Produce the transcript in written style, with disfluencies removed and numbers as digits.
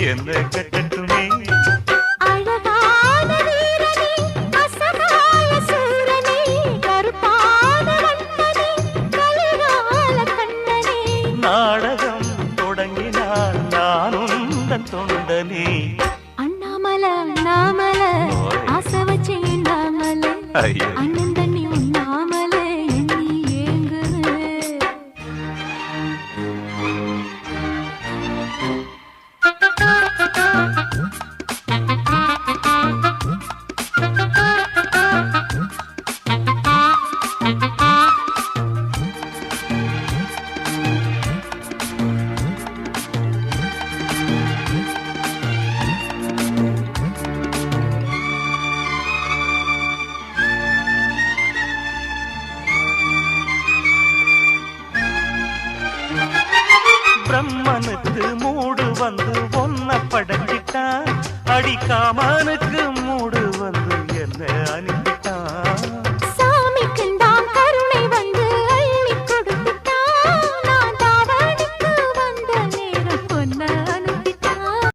என்ன கட்டட்டுமே அழகான வீரனே அசகாய சூரனே கருப்பான வண்ணனே கலிகால கண்ணனே நாடகம் தொடங்கினால் நான் உந்தன் தொண்டனே அண்ணாமல அண்ணாமல ஆசை வச்சு எண்ணாமல அண்ணன் தண்ணி உண்ணாமல எண்ணி ஏங்குது பிரம்மனுக்கு மூடு வந்து ஒன்ன படைச்சிட்டான் அடிக்காமனுக்கு மூடு வந்து என்ன அனுப்பிட்டான்